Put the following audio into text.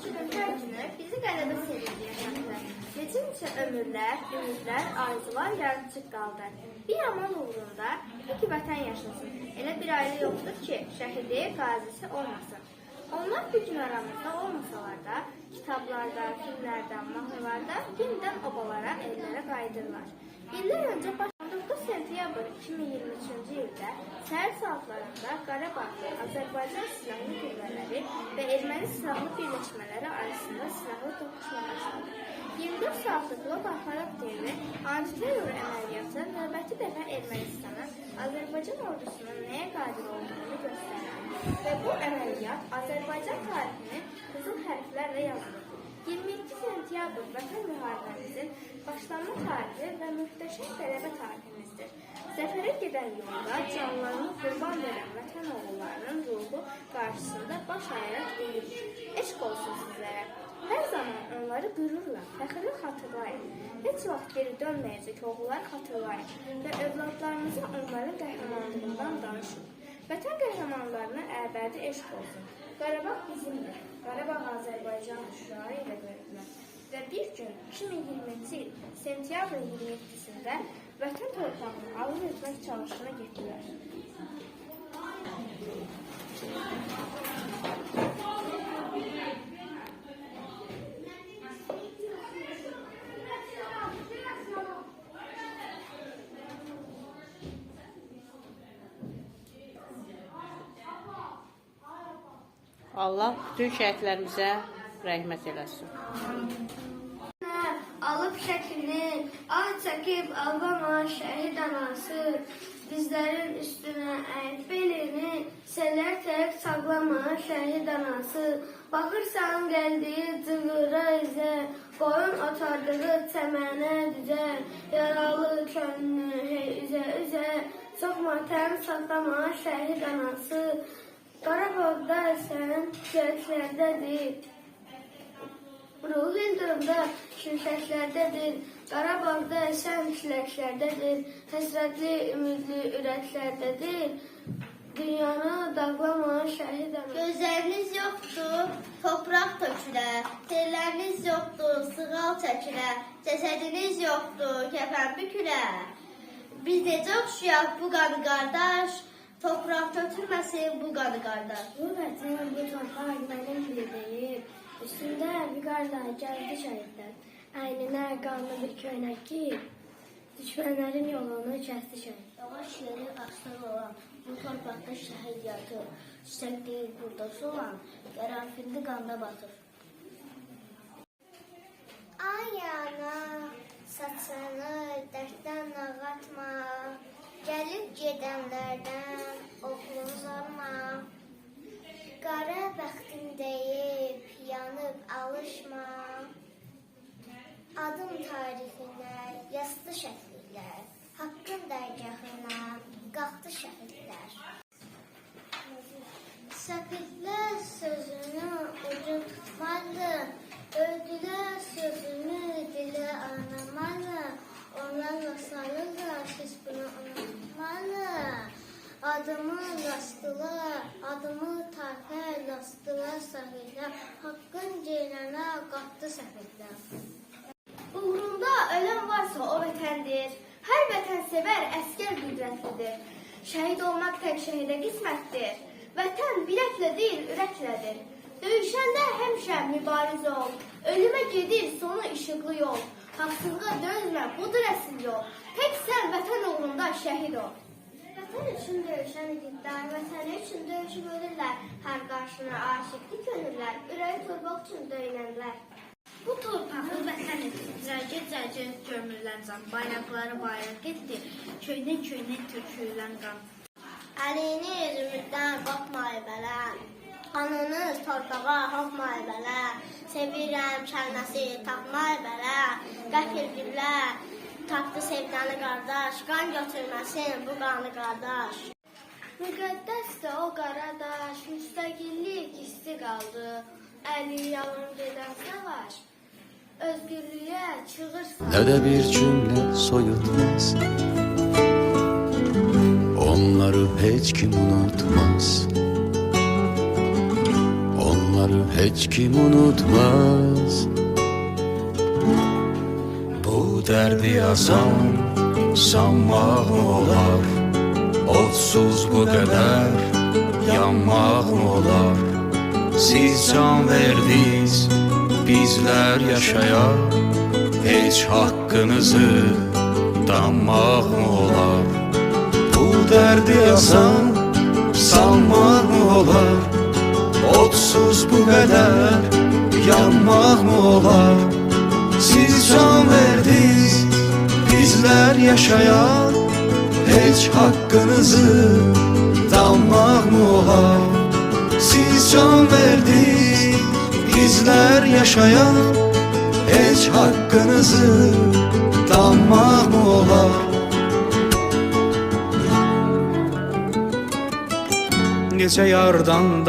günün hər günü bizi qələbə sevinci yaşatdı. Neçə ömürlər, ümidlər, arzular yarımçıq qaldı. Bir aman uğrunda iki vətən yaşasın. Elə bir ailə yoxdur ki, şəhidi, qazisi olmasın. Onlar bu gün aramızda olmasalar da, kitablarda, filmlərdə, mahnılarda yenidən obalara, evlərə qayıdırlar. İllər öncə 9 sentyabr 2023-cü ildə səhər saatlarında Qarabağda Azərbaycan silahlı qüvvələri və erməni silahlı birləşmələri arasında silahlı toqquşma başladı. 24 saatlıq Loba xarakterli antiterror əməliyyatı növbəti dəfə Ermənistanın Azərbaycan ordusunun nəyə qadir olduğunu göstərdi və bu əməliyyat Azərbaycan tarixini qızıl hərflərlə yazılır. 22 sentyabr Vətən müharibəmizin başlanma tarihi və möhtəşəm qələbə tariximizdir. Zəfərə gedən yolda canlarını qurban verən vətən oğullarının ruhu qarşısında baş əyərək deyirik. Eşq olsun sizlərə. Hər zaman onları qürurla, fəxrlə xatırlayın. Heç vaxt geri dönməyəcək oğullar xatırlayın və övladlarınıza onların qəhrəmanlığından danışın. Vətən qəhrəmanlarına əbədi eşq olsun. Qarabağ bizimdir. Qarabağ Azərbaycan şüarı ilə böyüdülər. Və bir gün 2020-ci il sentyabr 27-sində vətən torpağını alır etmək çalışına getdilər. Allah bütün şəhidlərimizə rəhmət eləsin. Alıb şəklini, ah çəkib Albana şəhid anası, dizlərin üstünə əyib belini, selər tərk saklama şəhid anası, baxırsan gəldiyi cığıra izə, qoyun otardığı çəmənə düzə, yaralı könlünü hey üzə, çox matəm saklama şəhid anası, Qarabağda sən şəhidlərdədir. Ruhu ildırımda şimşəklərdədir. Qarabağda sən küləklərdədir. Həsrətli, ümidli ürəklərdədir. Dünyanı dağlama şəhid ana. Gözləriniz yoxdur, torpaq tökülər. Telləriniz yoxdur, sığal çəkilər. Cəsədiniz yoxdur, kəfən bükülər. Biz necə oxşuyaq bu qanı qardaş? Topraq götürməsin bu qanı qardaş. Bu vətən, bu torpaq mənim kimi deyib. Üstündə vüqarla gəldi şəhidlər. Əyninə qanlı bir köynək giyib. Düşmənlərin yolunu kəsdi şəhid. Yavaş yeri asıl olan, bu torpaqda şəhid yatır. Çiçək deyil burdası olan, qərənfilli qanda batır. Ay ana, saçını dərddən ağatma. Gəlib gedənlərdən oğlun zorma. Qara bəxtin deyib, yanıb alışma. Adım tarifinə yazdı şəhidlər, haqqın dərgahına qalxdı şəhidlər. Şəhidlər sözünü ucu tutmalı, öldülər sözünü dili anlamalı. Onlarla sarılır, siz bunu unutmalı. Adımı lastılar, adımı tarifə lastılar sahillər. Haqqın ceylana qatdı səfirlər. Uğrunda ölən varsa o vətəndir. Hər vətən sevər, əskər qüdrətlidir. Şəhid olmaq tək şəhidə qismətdir. Vətən biləklə deyil, ürəklədir. Döyüşəndə həmişə mübariz ol. Ölümə gedir sonu işıqlı yol. Haqsızlığa dönmə, budur əsl yol. Tək sən vətən uğrunda şəhid ol. Vətən üçün döyüşən igidlər, vətəni üçün döyüşüb ölürlər. Hər qarşına aşiqli könüllər, ürəyi torpaq üçün döyünənlər. Bu torpağı vətən edir, cərgə gömülən can, bayraqları bayraq etdi, köynə tökülən qan. Əliniz ümiddən qopmayı bələ, qanınız torpağa hopmayı bələ, sevirəm kəlməsi tapmayı bələ, qəfil güllə, tapdı sevdanı qardaş, qan götürməsin bu qanı qardaş. Müqəddəsdir o qaradaş, müstəqillik isti qaldı, əli yalın gedən savaş, özgürlüyə çığırsa. Ne de bir cümle soyulmaz, onları hiç kim unutmaz. Onları hiç kim unutmaz. Bu derdi yazan sanmaq mı olar? Otsuz bu kadar yanmaq mı olar? Siz can verdiniz, bizler yaşayaq. Hiç hakkınızı danmaq mı olar? Bu derdi yazan sanmaq mı olar? Otsuz bu kadar yanmaq mı olar? Siz can verdiniz, bizler yaşayaq. Hiç hakkınızı danmaq mı olar? Siz can verdiniz, bizler yaşayaq. Hiç hakkınızı danmaq mı olar? Gece yardan